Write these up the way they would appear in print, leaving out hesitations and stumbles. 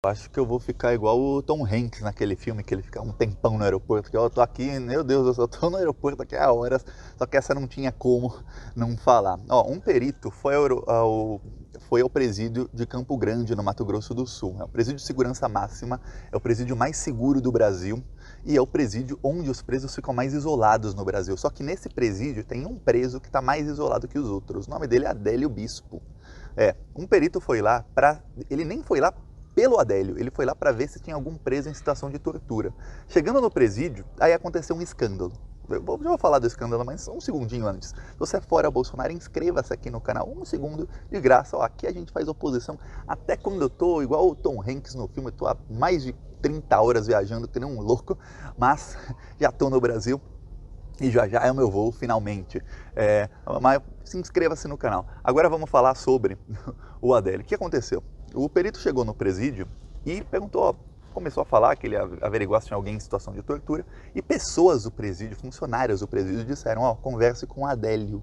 Eu acho que eu vou ficar igual o Tom Hanks naquele filme, que ele fica um tempão no aeroporto, que eu tô aqui, meu Deus, eu só tô no aeroporto aqui há horas, só que essa não tinha como não falar. Ó, um perito foi ao presídio de Campo Grande, no Mato Grosso do Sul. É o presídio de segurança máxima, é o presídio mais seguro do Brasil e é o presídio onde os presos ficam mais isolados no Brasil. Só que nesse presídio tem um preso que está mais isolado que os outros. O nome dele é Adélio Bispo. Um perito foi lá para... Ele nem foi lá pelo Adélio, ele foi lá para ver se tinha algum preso em situação de tortura. Chegando no presídio, aí aconteceu um escândalo. Já vou falar do escândalo, mas um segundinho antes. Se você é fora Bolsonaro, inscreva-se aqui no canal, um segundo de graça. Ó, aqui a gente faz oposição até quando eu tô igual o Tom Hanks no filme, eu tô há mais de 30 horas viajando que nem um louco, mas já tô no Brasil. E já já é o meu voo, finalmente. Mas se inscreva-se no canal. Agora vamos falar sobre o Adélio. O que aconteceu? O perito chegou no presídio e perguntou, começou a falar que ele averiguar se tinha alguém em situação de tortura. E pessoas do presídio, funcionários do presídio, disseram, converse com o Adélio.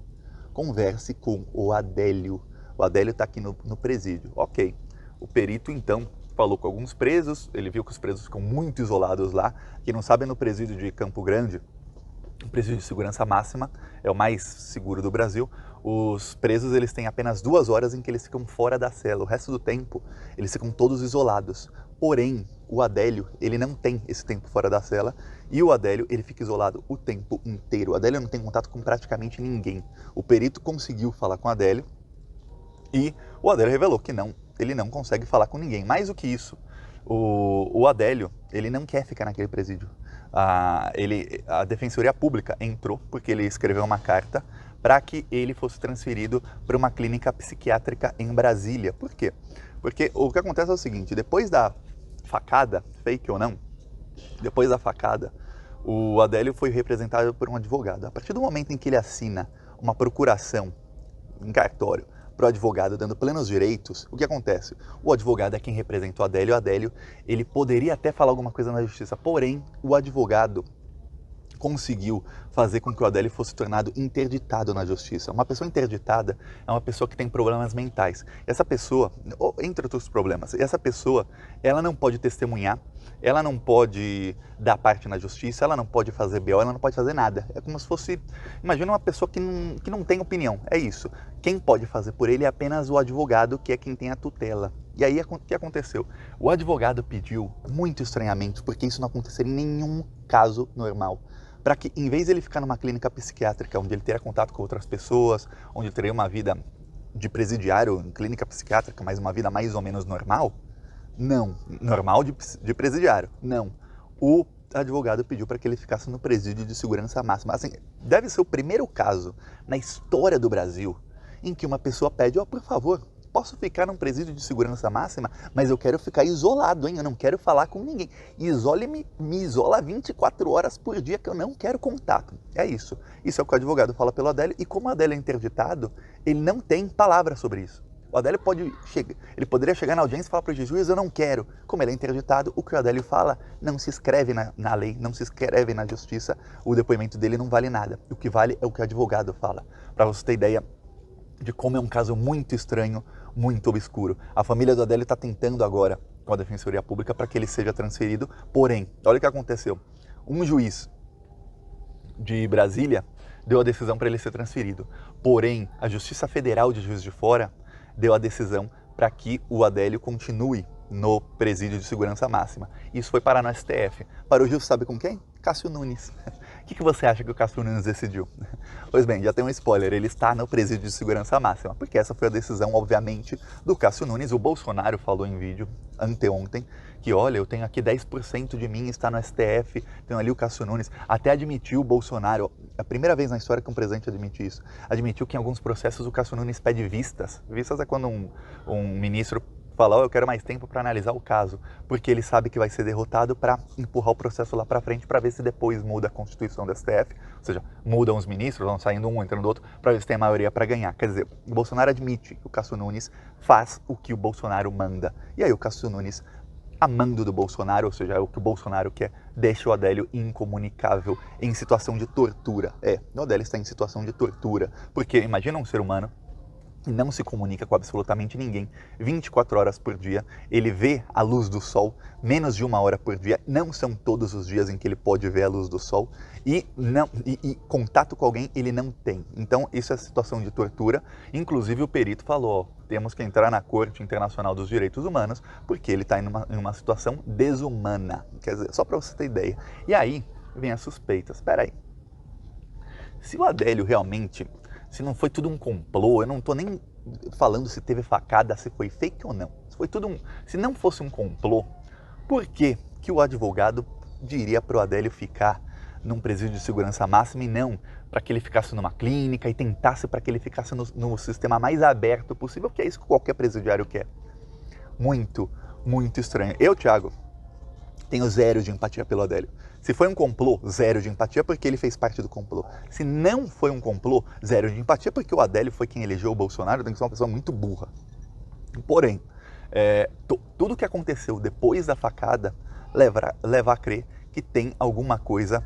Converse com o Adélio. O Adélio está aqui no presídio. Ok. O perito, então, falou com alguns presos. Ele viu que os presos ficam muito isolados lá. Quem não sabe, no presídio de Campo Grande, o presídio de segurança máxima, é o mais seguro do Brasil. Os presos eles têm apenas 2 horas em que eles ficam fora da cela. O resto do tempo, eles ficam todos isolados. Porém, o Adélio, ele não tem esse tempo fora da cela. E o Adélio, ele fica isolado o tempo inteiro. O Adélio não tem contato com praticamente ninguém. O perito conseguiu falar com o Adélio. E o Adélio revelou que não, ele não consegue falar com ninguém. Mais do que isso, o Adélio, ele não quer ficar naquele presídio. A Defensoria Pública entrou porque ele escreveu uma carta para que ele fosse transferido para uma clínica psiquiátrica em Brasília. Por quê? Porque o que acontece é o seguinte, depois da facada, fake ou não, depois da facada, o Adélio foi representado por um advogado. A partir do momento em que ele assina uma procuração em cartório para o advogado dando plenos direitos, o que acontece? O advogado é quem representa o Adélio. O Adélio, ele poderia até falar alguma coisa na justiça, porém, o advogado conseguiu fazer com que o Adélio fosse tornado interditado na justiça. Uma pessoa interditada é uma pessoa que tem problemas mentais. Essa pessoa, entre outros problemas, essa pessoa, ela não pode testemunhar, ela não pode dar parte na justiça, ela não pode fazer BO, ela não pode fazer nada. É como se fosse, imagina uma pessoa que não tem opinião, é isso. Quem pode fazer por ele é apenas o advogado, que é quem tem a tutela. E aí, o que aconteceu? O advogado pediu, muito estranhamente, porque isso não aconteceria em nenhum caso normal, para que, em vez de ele ficar numa clínica psiquiátrica, onde ele teria contato com outras pessoas, onde ele teria uma vida de presidiário em clínica psiquiátrica, mas uma vida mais ou menos normal, não. Normal de presidiário, não. O advogado pediu para que ele ficasse no presídio de segurança máxima. Assim, deve ser o primeiro caso na história do Brasil em que uma pessoa pede, por favor, posso ficar num presídio de segurança máxima, mas eu quero ficar isolado, hein? Eu não quero falar com ninguém. Me isola 24 horas por dia, que eu não quero contato. É isso. Isso é o que o advogado fala pelo Adélio, e como o Adélio é interditado, ele não tem palavra sobre isso. O Adélio ele poderia chegar na audiência e falar para o juiz, eu não quero. Como ele é interditado, o que o Adélio fala não se escreve na lei, não se escreve na justiça, o depoimento dele não vale nada. O que vale é o que o advogado fala. Para você ter ideia de como é um caso muito estranho, muito obscuro. A família do Adélio está tentando agora com a Defensoria Pública para que ele seja transferido, porém, olha o que aconteceu. Um juiz de Brasília deu a decisão para ele ser transferido, porém, a Justiça Federal de Juiz de Fora deu a decisão para que o Adélio continue no presídio de segurança máxima. Isso foi parar no STF. Parou justo, sabe com quem? Cássio Nunes. O que você acha que o Cássio Nunes decidiu? Pois bem, já tem um spoiler, ele está no presídio de segurança máxima, porque essa foi a decisão, obviamente, do Cássio Nunes. O Bolsonaro falou em vídeo, anteontem, que olha, eu tenho aqui 10% de mim está no STF, tenho ali o Cássio Nunes. Até admitiu o Bolsonaro, é a primeira vez na história que um presidente admite isso, admitiu que em alguns processos o Cássio Nunes pede vistas. Vistas é quando um ministro fala, eu quero mais tempo para analisar o caso, porque ele sabe que vai ser derrotado, para empurrar o processo lá para frente, para ver se depois muda a Constituição do STF, ou seja, mudam os ministros, vão saindo um, entrando outro, para ver se tem maioria para ganhar. Quer dizer, o Bolsonaro admite que o Cássio Nunes faz o que o Bolsonaro manda. E aí o Cássio Nunes, a mando do Bolsonaro, ou seja, é o que o Bolsonaro quer, deixa o Adélio incomunicável, em situação de tortura. O Adélio está em situação de tortura, porque imagina um ser humano e não se comunica com absolutamente ninguém 24 horas por dia, ele vê a luz do sol menos de 1 hora por dia, não são todos os dias em que ele pode ver a luz do sol, e contato com alguém ele não tem. Então isso é situação de tortura. Inclusive o perito falou, ó, temos que entrar na Corte Internacional dos Direitos Humanos, porque ele está em uma situação desumana. Quer dizer, só para você ter ideia. E aí vem as suspeitas. Espera aí, se o Adélio realmente, se não foi tudo um complô, eu não estou nem falando se teve facada, se foi fake ou não. Se não fosse um complô, por que o advogado diria para o Adélio ficar num presídio de segurança máxima e não para que ele ficasse numa clínica e tentasse para que ele ficasse no sistema mais aberto possível, que é isso que qualquer presidiário quer. Muito, muito estranho. Eu, Thiago, tenho zero de empatia pelo Adélio. Se foi um complô, zero de empatia porque ele fez parte do complô. Se não foi um complô, zero de empatia porque o Adélio foi quem elegeu o Bolsonaro, tem que ser uma pessoa muito burra. Porém, tudo o que aconteceu depois da facada leva a crer que tem alguma coisa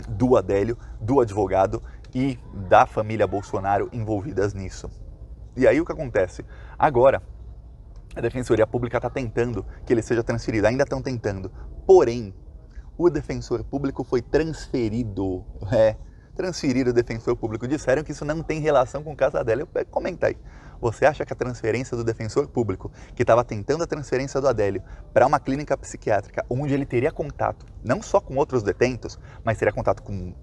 do Adélio, do advogado e da família Bolsonaro envolvidas nisso. E aí o que acontece? Agora, a Defensoria Pública está tentando que ele seja transferido, ainda estão tentando. Porém, o defensor público foi transferido. Transferiram o defensor público. Disseram que isso não tem relação com o caso Adélio. Comenta aí. Você acha que a transferência do defensor público, que estava tentando a transferência do Adélio para uma clínica psiquiátrica, onde ele teria contato, não só com outros detentos, mas teria contato com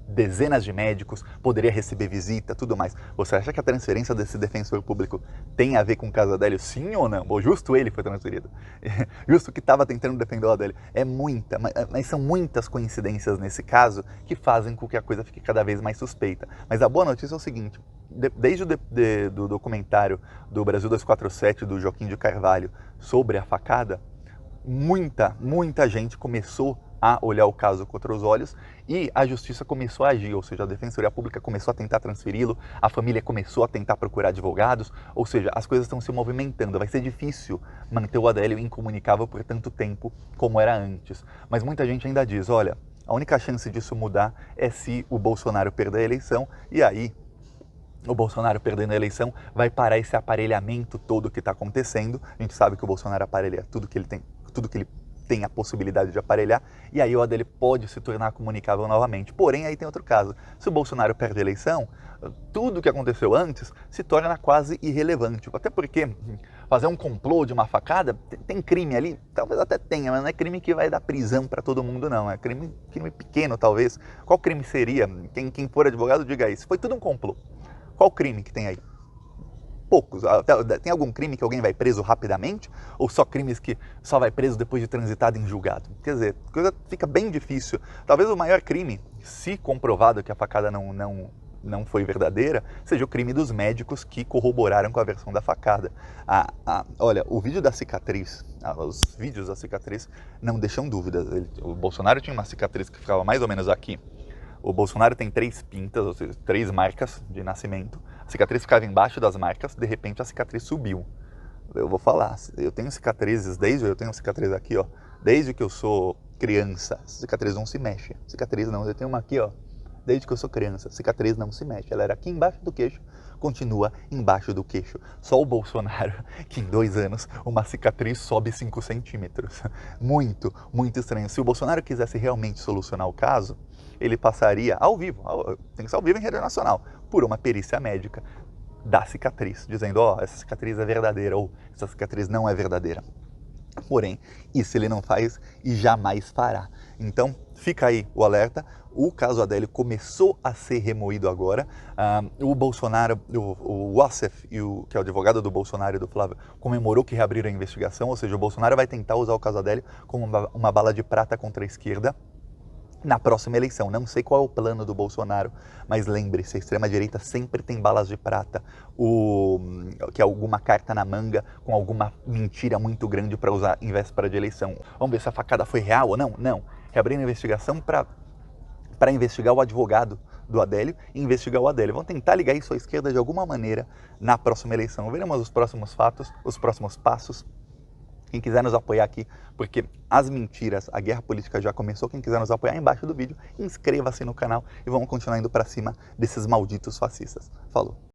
dezenas de médicos, poderia receber visita, tudo mais. Você acha que a transferência desse defensor público tem a ver com o caso Adélio, sim ou não? Ou justo ele foi transferido? Justo que estava tentando defender o Adélio? Mas são muitas coincidências nesse caso que fazem com que a coisa fique cada vez mais suspeita. Mas a boa notícia é o seguinte, desde o documentário do Brasil 247, do Joaquim de Carvalho, sobre a facada, muita gente começou a olhar o caso com outros olhos e a justiça começou a agir, ou seja, a Defensoria Pública começou a tentar transferi-lo, a família começou a tentar procurar advogados, ou seja, as coisas estão se movimentando. Vai ser difícil manter o Adélio incomunicável por tanto tempo como era antes, mas muita gente ainda diz, olha, a única chance disso mudar é se o Bolsonaro perder a eleição, e aí o Bolsonaro perdendo a eleição vai parar esse aparelhamento todo que está acontecendo. A gente sabe que o Bolsonaro aparelha tudo que ele tem a possibilidade de aparelhar, e aí o Adélio pode se tornar comunicável novamente. Porém, aí tem outro caso. Se o Bolsonaro perde a eleição, tudo que aconteceu antes se torna quase irrelevante. Até porque fazer um complô de uma facada, tem crime ali? Talvez até tenha, mas não é crime que vai dar prisão para todo mundo, não. É crime pequeno, talvez. Qual crime seria? Quem for advogado, diga isso. Foi tudo um complô. Qual crime que tem aí? Poucos. Tem algum crime que alguém vai preso rapidamente? Ou só crimes que só vai preso depois de transitado em julgado? Quer dizer, a coisa fica bem difícil. Talvez o maior crime, se comprovado que a facada não foi verdadeira, seja o crime dos médicos que corroboraram com a versão da facada. Olha, o vídeo da cicatriz, os vídeos da cicatriz não deixam dúvidas. O Bolsonaro tinha uma cicatriz que ficava mais ou menos aqui. O Bolsonaro tem 3 pintas, ou seja, 3 marcas de nascimento. A cicatriz ficava embaixo das marcas, de repente a cicatriz subiu. Eu vou falar, eu tenho cicatrizes eu tenho cicatriz aqui, ó, desde que eu sou criança. Essa cicatriz não se mexe. Cicatriz não, eu tenho uma aqui, ó, desde que eu sou criança. Cicatriz não se mexe. Ela era aqui embaixo do queixo, continua embaixo do queixo. Só o Bolsonaro, que em 2 anos uma cicatriz sobe 5 centímetros. Muito estranho. Se o Bolsonaro quisesse realmente solucionar o caso, ele passaria ao vivo, tem que ser ao vivo em rede nacional, por uma perícia médica da cicatriz, dizendo, ó, essa cicatriz é verdadeira ou essa cicatriz não é verdadeira. Porém, isso ele não faz e jamais fará. Então, fica aí o alerta. O caso Adélio começou a ser remoído agora. O Bolsonaro, o Wassef, que é o advogado do Bolsonaro e do Flávio, comemorou que reabriram a investigação, ou seja, o Bolsonaro vai tentar usar o caso Adélio como uma bala de prata contra a esquerda na próxima eleição. Não sei qual é o plano do Bolsonaro, mas lembre-se, a extrema-direita sempre tem balas de prata, que é alguma carta na manga com alguma mentira muito grande para usar em véspera de eleição. Vamos ver se a facada foi real ou não? Não. Reabrindo a investigação para investigar o advogado do Adélio e investigar o Adélio. Vão tentar ligar isso à esquerda de alguma maneira na próxima eleição. Veremos os próximos fatos, os próximos passos. Quem quiser nos apoiar aqui, porque as mentiras, a guerra política já começou, quem quiser nos apoiar embaixo do vídeo, inscreva-se no canal e vamos continuar indo para cima desses malditos fascistas. Falou!